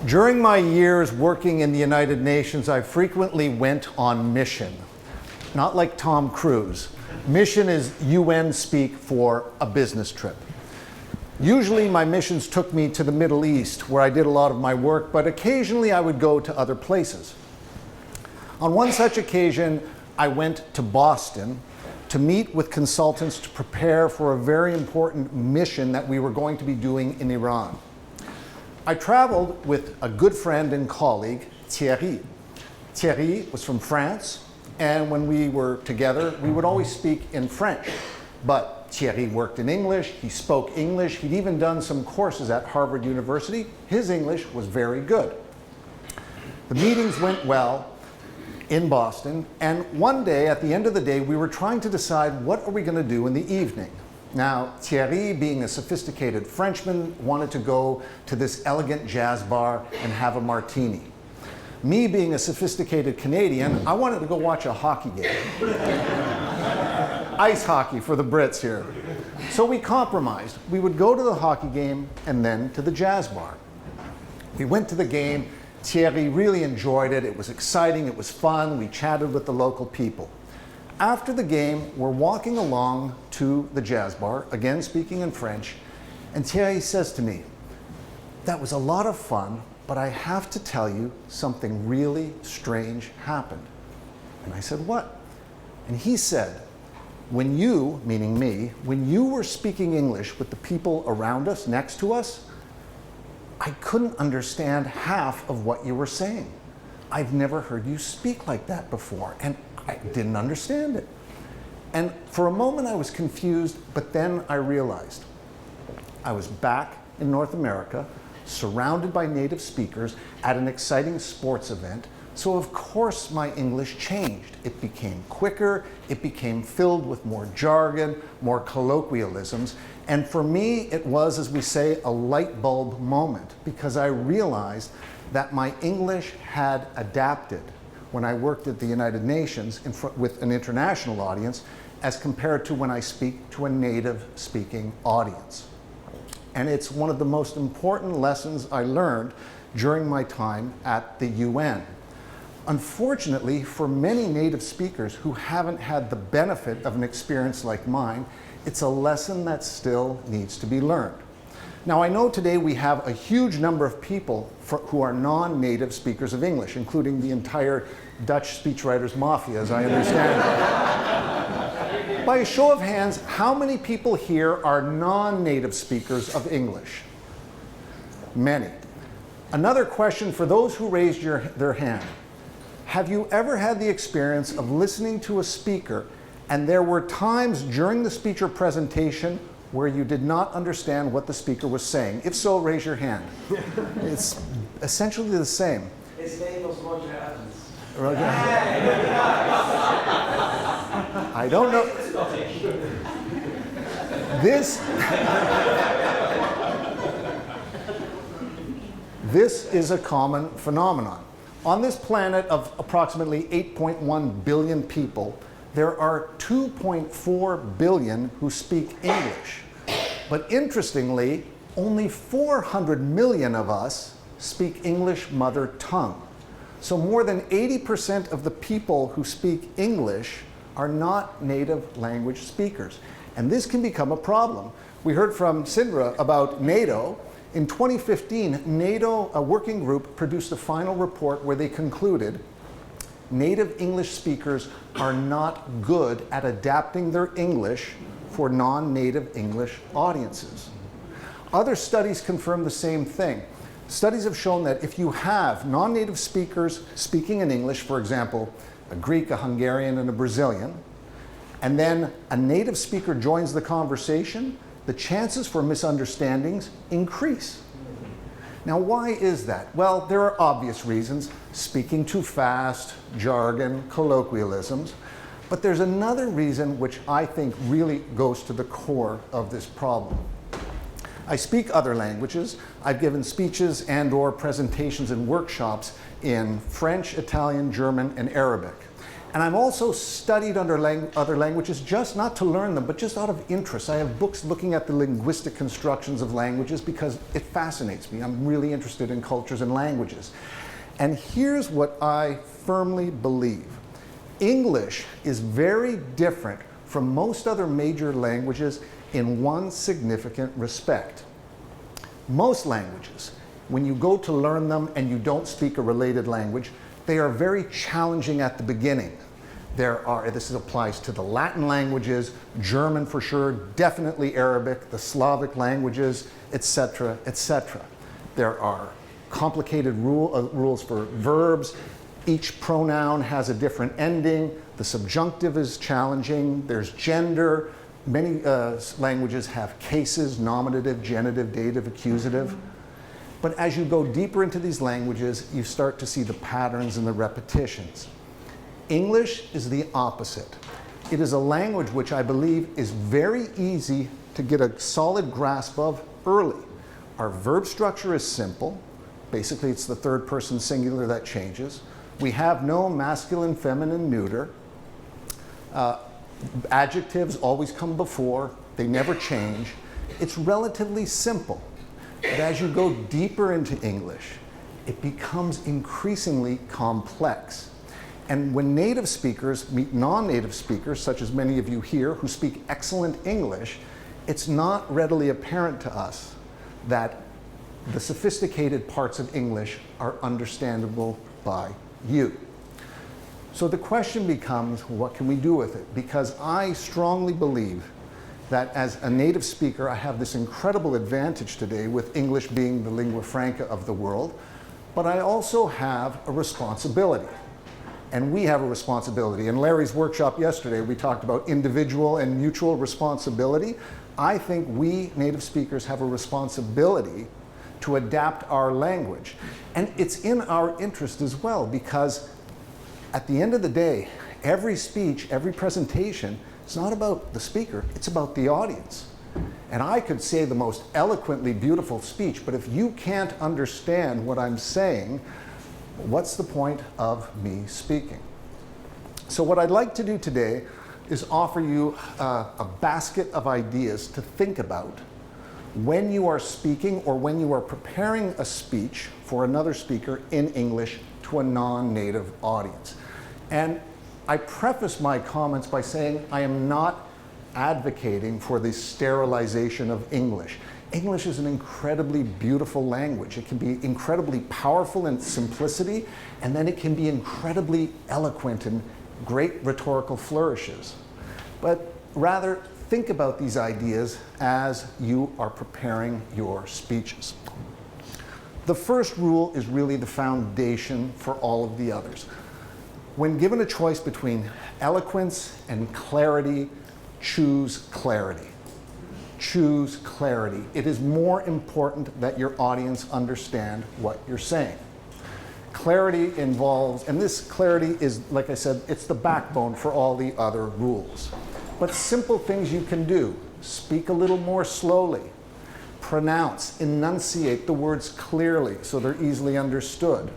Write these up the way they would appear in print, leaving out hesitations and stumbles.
During my years working in the United Nations, I frequently went on mission. Not like Tom Cruise. Mission is UN speak for a business trip. Usually my missions took me to the Middle East, where I did a lot of my work, but occasionally I would go to other places. On one such occasion, I went to Boston to meet with consultants to prepare for a very important mission that we were going to be doing in Iran. I traveled with a good friend and colleague, Thierry. Thierry was from France, and when we were together, we would always speak in French. But Thierry worked in English, he spoke English, he'd even done some courses at Harvard University. His English was very good. The meetings went well in Boston, and one day, at the end of the day, we were trying to decide what are we going to do in the evening. Now, Thierry, being a sophisticated Frenchman, wanted to go to this elegant jazz bar and have a martini. Me, being a sophisticated Canadian, I wanted to go watch a hockey game. Ice hockey for the Brits here. So we compromised. We would go to the hockey game and then to the jazz bar. We went to the game. Thierry really enjoyed it. It was exciting. It was fun. We chatted with the local people. After the game, we're walking along to the jazz bar, again speaking in French, and Thierry says to me, "That was a lot of fun, but I have to tell you something really strange happened." And I said, "What?" And he said, "When you," meaning me, "when you were speaking English with the people around us, next to us, I couldn't understand half of what you were saying. I've never heard you speak like that before, and I didn't understand it." And for a moment I was confused, but then I realized I was back in North America, surrounded by native speakers at an exciting sports event, so of course my English changed. It became quicker, it became filled with more jargon, more colloquialisms, and for me it was, as we say, a light bulb moment, because I realized that my English had adapted when I worked at the United Nations with an international audience as compared to when I speak to a native speaking audience. And it's one of the most important lessons I learned during my time at the UN. Unfortunately, for many native speakers who haven't had the benefit of an experience like mine, it's a lesson that still needs to be learned. Now, I know today we have a huge number of people who are non-native speakers of English, including the entire Dutch speechwriters mafia, as I understand it. By a show of hands, how many people here are non-native speakers of English? Many. Another question for those who raised their hand. Have you ever had the experience of listening to a speaker and there were times during the speech or presentation where you did not understand what the speaker was saying? If so, raise your hand. It's essentially the same. His name was Roger Evans. I don't know. This is a common phenomenon. On this planet of approximately 8.1 billion people, there are 2.4 billion who speak English. But interestingly, only 400 million of us speak English mother tongue. So more than 80% of the people who speak English are not native language speakers. And this can become a problem. We heard from Sindra about NATO. In 2015, NATO, a working group, produced a final report where they concluded native English speakers are not good at adapting their English for non-native English audiences. Other studies confirm the same thing. Studies have shown that if you have non-native speakers speaking in English, for example, a Greek, a Hungarian, and a Brazilian, and then a native speaker joins the conversation, the chances for misunderstandings increase. Now, why is that? Well, there are obvious reasons: speaking too fast, jargon, colloquialisms. But there's another reason which I think really goes to the core of this problem. I speak other languages. I've given speeches and/or presentations and workshops in French, Italian, German, and Arabic. And I've also studied other languages, just not to learn them, but just out of interest. I have books looking at the linguistic constructions of languages because it fascinates me. I'm really interested in cultures and languages. And here's what I firmly believe. English is very different from most other major languages in one significant respect. Most languages, when you go to learn them and you don't speak a related language, they are very challenging at the beginning. This applies to the Latin languages, German for sure, definitely Arabic, the Slavic languages, etc., etc. There are complicated rules for verbs. Each pronoun has a different ending. The subjunctive is challenging. There's gender. Many languages have cases, nominative, genitive, dative, accusative. But as you go deeper into these languages, you start to see the patterns and the repetitions. English is the opposite. It is a language which I believe is very easy to get a solid grasp of early. Our verb structure is simple. Basically, it's the third person singular that changes. We have no masculine, feminine, neuter. Adjectives always come before. They never change. It's relatively simple. But as you go deeper into English, it becomes increasingly complex. And when native speakers meet non-native speakers, such as many of you here who speak excellent English, it's not readily apparent to us that the sophisticated parts of English are understandable by you. So the question becomes, what can we do with it? Because I strongly believe that as a native speaker, I have this incredible advantage today with English being the lingua franca of the world, but I also have a responsibility. And we have a responsibility. In Larry's workshop yesterday, we talked about individual and mutual responsibility. I think we native speakers have a responsibility to adapt our language. And it's in our interest as well, because at the end of the day, every speech, every presentation, it's not about the speaker, it's about the audience. And I could say the most eloquently beautiful speech, but if you can't understand what I'm saying, what's the point of me speaking? So what I'd like to do today is offer you a basket of ideas to think about when you are speaking or when you are preparing a speech for another speaker in English to a non-native audience. And I preface my comments by saying I am not advocating for the sterilization of English. English is an incredibly beautiful language. It can be incredibly powerful in simplicity, and then it can be incredibly eloquent and great rhetorical flourishes. But rather, think about these ideas as you are preparing your speeches. The first rule is really the foundation for all of the others. When given a choice between eloquence and clarity, choose clarity. Choose clarity. It is more important that your audience understand what you're saying. Clarity involves, and this clarity is, like I said, it's the backbone for all the other rules. But simple things you can do. Speak a little more slowly. Pronounce, enunciate the words clearly so they're easily understood.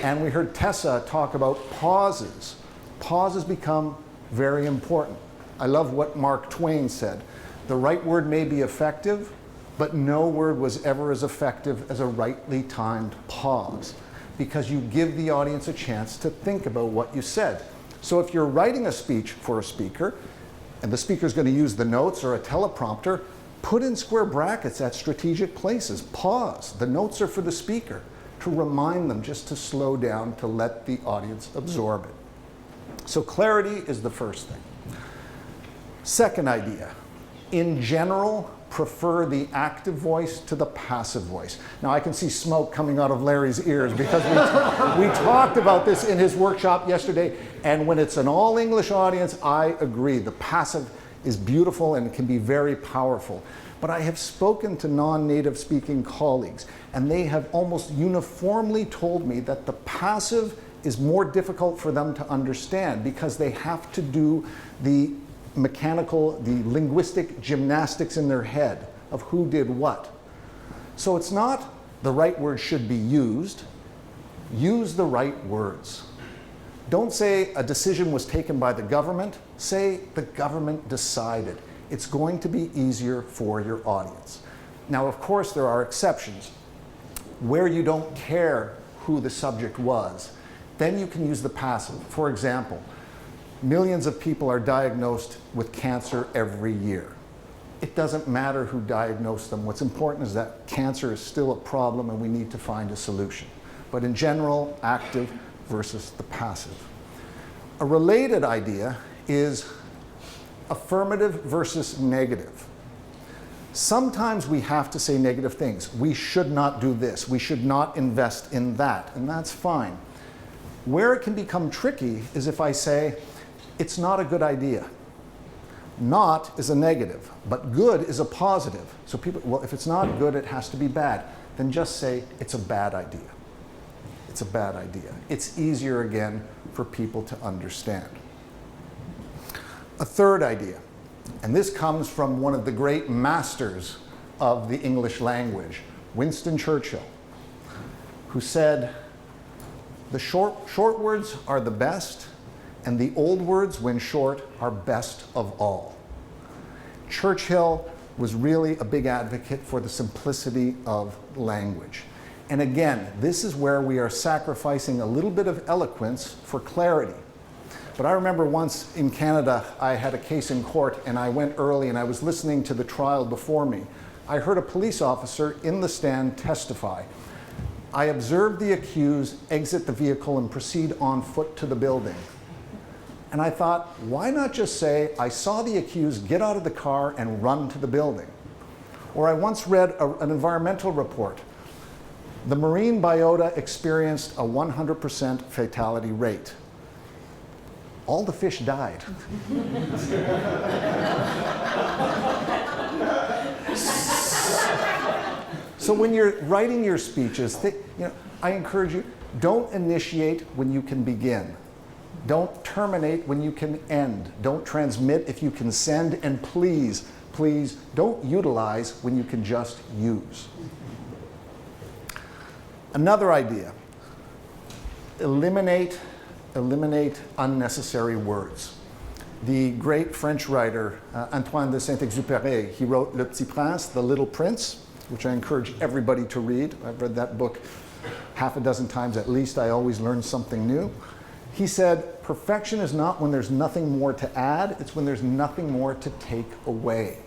And we heard Tessa talk about pauses. Pauses become very important. I love what Mark Twain said. The right word may be effective, but no word was ever as effective as a rightly timed pause, because you give the audience a chance to think about what you said. So if you're writing a speech for a speaker, and the speaker's going to use the notes or a teleprompter, put in square brackets at strategic places. Pause. The notes are for the speaker, to remind them just to slow down, to let the audience absorb it. So clarity is the first thing. Second idea. In general, prefer the active voice to the passive voice. Now I can see smoke coming out of Larry's ears because we talked about this in his workshop yesterday, and when it's an all English audience, I agree. The passive is beautiful and can be very powerful. But I have spoken to non-native speaking colleagues, and they have almost uniformly told me that the passive is more difficult for them to understand because they have to do the mechanical, the linguistic gymnastics in their head of who did what. So it's not the right word should be used. Use the right words. Don't say a decision was taken by the government. Say the government decided. It's going to be easier for your audience. Now, of course, there are exceptions. Where you don't care who the subject was, then you can use the passive. For example, millions of people are diagnosed with cancer every year. It doesn't matter who diagnosed them. What's important is that cancer is still a problem and we need to find a solution. But in general, active versus the passive. A related idea is affirmative versus negative. Sometimes we have to say negative things. We should not do this. We should not invest in that, and that's fine. Where it can become tricky is if I say, it's not a good idea. Not is a negative, but good is a positive. So people, well, if it's not good, it has to be bad. Then just say, it's a bad idea. It's a bad idea. It's easier, again, for people to understand. A third idea, and this comes from one of the great masters of the English language, Winston Churchill, who said, the short words are the best, and the old words, when short, are best of all. Churchill was really a big advocate for the simplicity of language. And again, this is where we are sacrificing a little bit of eloquence for clarity. But I remember once in Canada, I had a case in court and I went early and I was listening to the trial before me. I heard a police officer in the stand testify. I observed the accused exit the vehicle and proceed on foot to the building. And I thought, why not just say, I saw the accused get out of the car and run to the building? Or I once read an environmental report. The marine biota experienced a 100% fatality rate. All the fish died. So when you're writing your speeches, I encourage you, don't initiate when you can begin. Don't terminate when you can end. Don't transmit if you can send. And please, please don't utilize when you can just use. Another idea, eliminate unnecessary words. The great French writer Antoine de Saint-Exupéry, he wrote Le Petit Prince, The Little Prince, which I encourage everybody to read. I've read that book half a dozen times at least. I always learn something new. He said, perfection is not when there's nothing more to add, it's when there's nothing more to take away.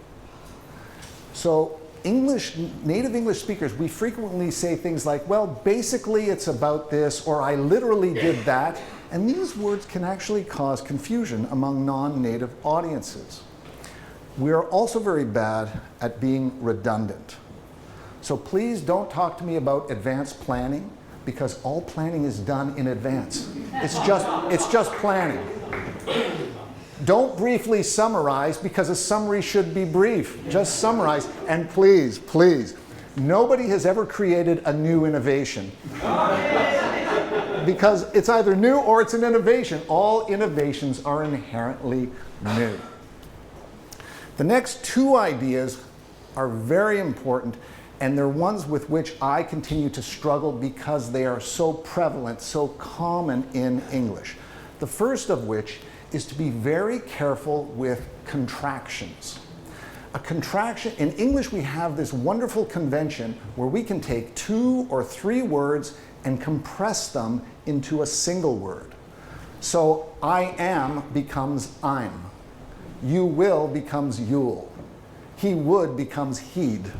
So native English speakers, we frequently say things like, well, basically it's about this, or I literally did that. And these words can actually cause confusion among non-native audiences. We are also very bad at being redundant. So please don't talk to me about advanced planning, because all planning is done in advance. It's just planning. Don't briefly summarize, because a summary should be brief. Just summarize. And please, please, nobody has ever created a new innovation. Because it's either new or it's an innovation. All innovations are inherently new. The next two ideas are very important, and they're ones with which I continue to struggle because they are so prevalent, so common in English. The first of which is to be very careful with contractions. A contraction, in English we have this wonderful convention where we can take 2 or 3 words and compress them into a single word. So I am becomes I'm. You will becomes you'll. He would becomes he'd.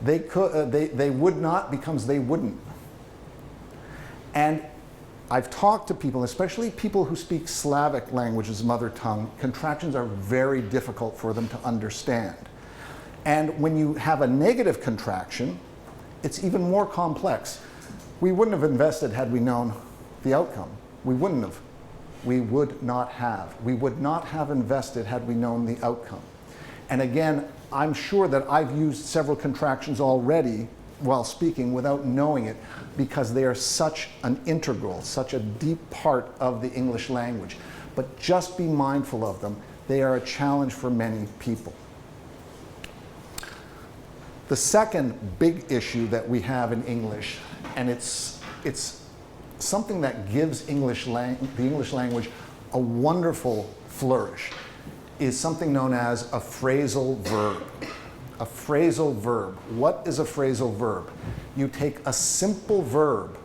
They would not becomes they wouldn't. And I've talked to people, especially people who speak Slavic languages, mother tongue, contractions are very difficult for them to understand. And when you have a negative contraction, it's even more complex. We wouldn't have invested had we known the outcome. We wouldn't have. We would not have. We would not have invested had we known the outcome. And again, I'm sure that I've used several contractions already while speaking without knowing it, because they are such an integral, such a deep part of the English language. But just be mindful of them. They are a challenge for many people. The second big issue that we have in English, and it's something that gives the English language a wonderful flourish is something known as a phrasal verb. A phrasal verb. What is a phrasal verb? You take a simple verb,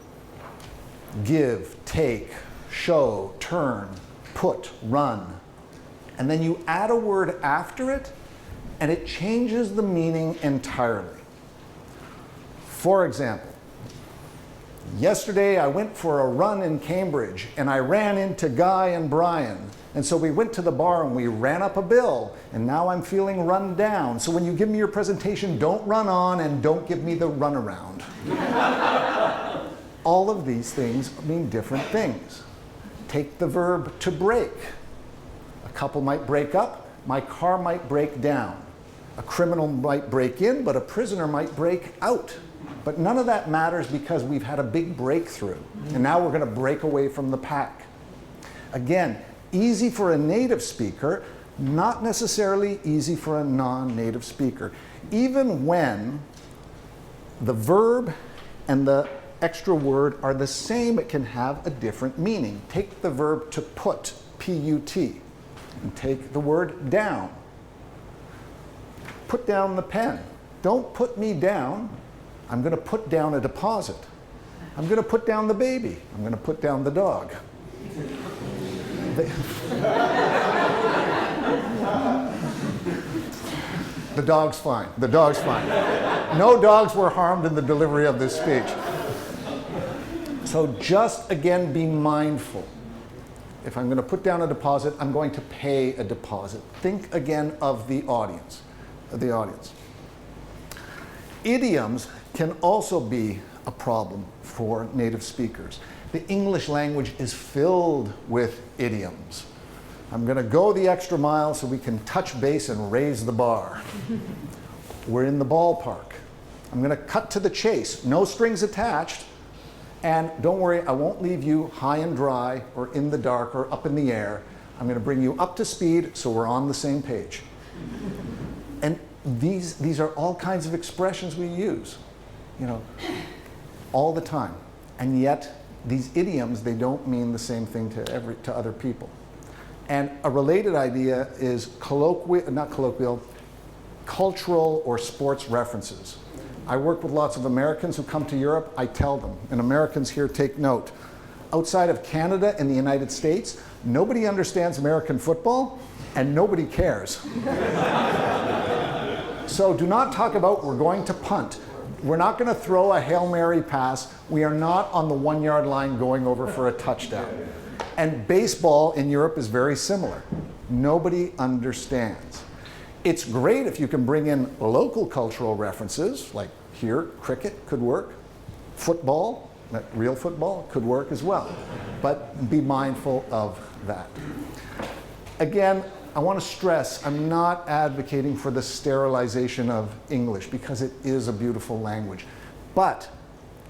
give, take, show, turn, put, run, and then you add a word after it, and it changes the meaning entirely. For example, yesterday I went for a run in Cambridge, and I ran into Guy and Brian. And so we went to the bar and we ran up a bill, and now I'm feeling run down. So when you give me your presentation, don't run on and don't give me the runaround. All of these things mean different things. Take the verb to break. A couple might break up, my car might break down. A criminal might break in, but a prisoner might break out. But none of that matters because we've had a big breakthrough, and now we're going to break away from the pack. Again, easy for a native speaker, not necessarily easy for a non-native speaker. Even when the verb and the extra word are the same, it can have a different meaning. Take the verb to put, P-U-T, and take the word down. Put down the pen. Don't put me down. I'm going to put down a deposit. I'm going to put down the baby. I'm going to put down the dog. The dog's fine. The dog's fine. No dogs were harmed in the delivery of this speech. So just again be mindful. If I'm going to put down a deposit, I'm going to pay a deposit. Think again of the audience. Idioms can also be a problem for native speakers. The English language is filled with idioms. I'm going to go the extra mile so we can touch base and raise the bar. We're in the ballpark. I'm going to cut to the chase, no strings attached, and don't worry, I won't leave you high and dry or in the dark or up in the air. I'm going to bring you up to speed so we're on the same page. And these are all kinds of expressions we use, all the time. And yet, these idioms, they don't mean the same thing to other people. And a related idea is cultural or sports references. I work with lots of Americans who come to Europe. I tell them, and Americans here take note, outside of Canada and the United States, nobody understands American football and nobody cares. So do not talk about we're going to punt. We're not going to throw a Hail Mary pass. We are not on the 1 yard line going over for a touchdown. And baseball in Europe is very similar. Nobody understands. It's great if you can bring in local cultural references, like here, cricket could work. Football, real football, could work as well. But be mindful of that. Again, I want to stress, I'm not advocating for the sterilization of English because it is a beautiful language. But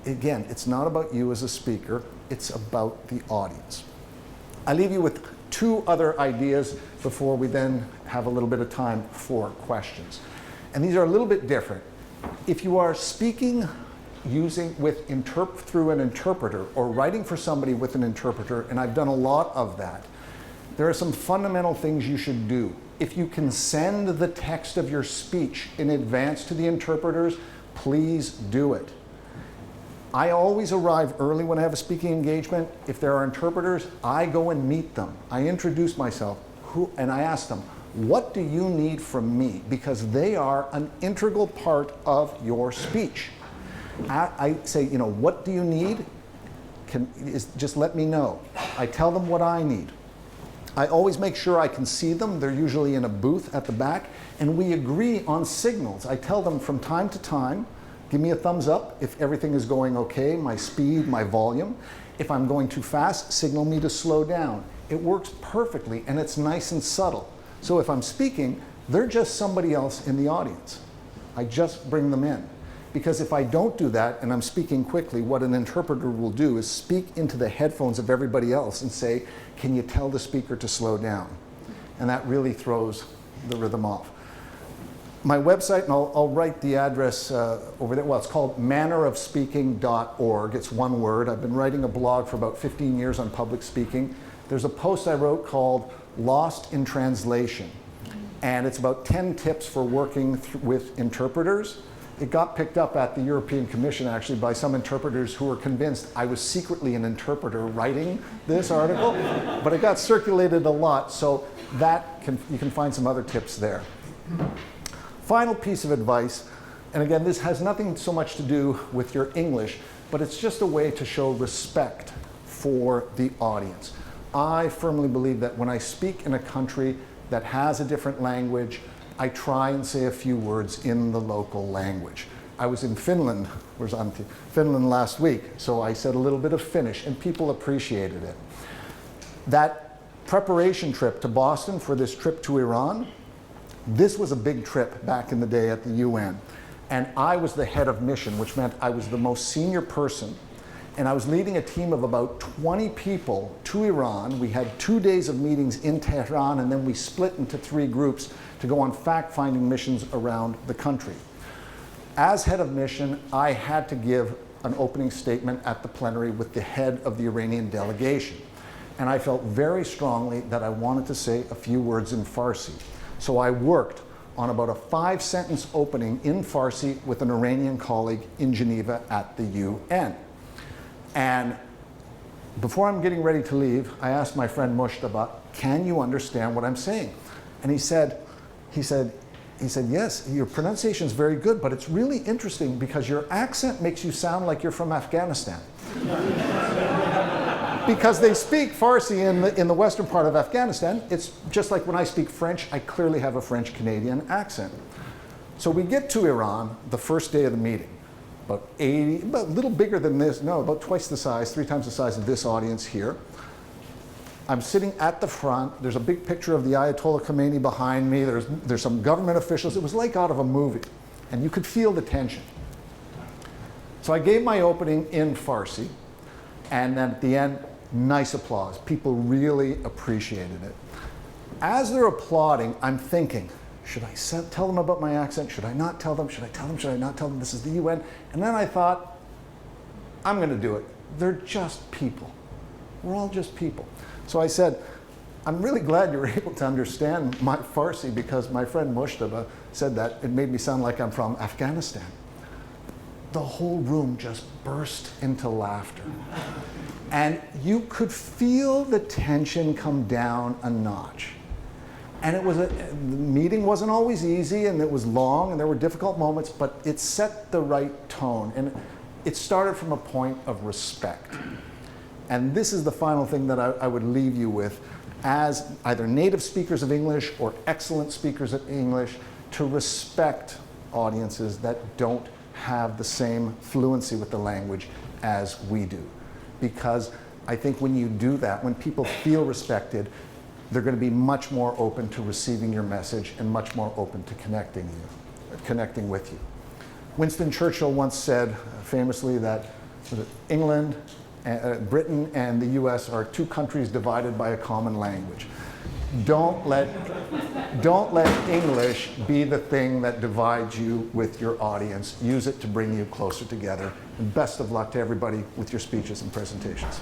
again, it's not about you as a speaker, it's about the audience. I leave you with two other ideas before we then have a little bit of time for questions. And these are a little bit different. If you are speaking through an interpreter or writing for somebody with an interpreter, and I've done a lot of that, there are some fundamental things you should do. If you can send the text of your speech in advance to the interpreters, please do it. I always arrive early when I have a speaking engagement. If there are interpreters, I go and meet them. I introduce myself and I ask them, what do you need from me? Because they are an integral part of your speech. I say, what do you need? Just let me know. I tell them what I need. I always make sure I can see them. They're usually in a booth at the back, and we agree on signals. I tell them from time to time, give me a thumbs up if everything is going okay, my speed, my volume. If I'm going too fast, signal me to slow down. It works perfectly, and it's nice and subtle. So if I'm speaking, they're just somebody else in the audience. I just bring them in. Because if I don't do that and I'm speaking quickly, what an interpreter will do is speak into the headphones of everybody else and say, can you tell the speaker to slow down? And that really throws the rhythm off. My website, and I'll write the address over there. Well, it's called mannerofspeaking.org. It's one word. I've been writing a blog for about 15 years on public speaking. There's a post I wrote called Lost in Translation, and it's about 10 tips for working with interpreters. It got picked up at the European Commission, actually, by some interpreters who were convinced I was secretly an interpreter writing this article, but it got circulated a lot, so you can find some other tips there. Final piece of advice, and again, this has nothing so much to do with your English, but it's just a way to show respect for the audience. I firmly believe that when I speak in a country that has a different language, I try and say a few words in the local language. I was in Finland, last week, so I said a little bit of Finnish, and people appreciated it. That preparation trip to Boston for this trip to Iran, this was a big trip back in the day at the UN. And I was the head of mission, which meant I was the most senior person. And I was leading a team of about 20 people to Iran. We had 2 days of meetings in Tehran, and then we split into 3 groups to go on fact-finding missions around the country. As head of mission, I had to give an opening statement at the plenary with the head of the Iranian delegation. And I felt very strongly that I wanted to say a few words in Farsi. So I worked on about a 5-sentence opening in Farsi with an Iranian colleague in Geneva at the UN. And before I'm getting ready to leave, I asked my friend Mushtaba, can you understand what I'm saying? And he said, yes, your pronunciation is very good, but it's really interesting because your accent makes you sound like you're from Afghanistan. Because they speak Farsi in the western part of Afghanistan. It's just like when I speak French, I clearly have a French-Canadian accent. So we get to Iran the first day of the meeting. About a little bigger than this, no, about twice the size, 3 times the size of this audience here. I'm sitting at the front. There's a big picture of the Ayatollah Khomeini behind me. There's some government officials. It was like out of a movie, and you could feel the tension. So I gave my opening in Farsi, and then at the end, nice applause. People really appreciated it. As they're applauding, I'm thinking, should I tell them about my accent? Should I not tell them? Should I tell them? Should I not tell them? This is the UN. And then I thought, I'm going to do it. They're just people. We're all just people. So I said, I'm really glad you're able to understand my Farsi because my friend Mushtaba said that it made me sound like I'm from Afghanistan. The whole room just burst into laughter. And you could feel the tension come down a notch. And the meeting wasn't always easy, and it was long, and there were difficult moments, but it set the right tone. And it started from a point of respect. And this is the final thing that I would leave you with as either native speakers of English or excellent speakers of English, to respect audiences that don't have the same fluency with the language as we do. Because I think when you do that, when people feel respected, they're going to be much more open to receiving your message and much more open to connecting with you. Winston Churchill once said famously that England, Britain and the US are 2 countries divided by a common language. Don't let English be the thing that divides you with your audience. Use it to bring you closer together. And best of luck to everybody with your speeches and presentations.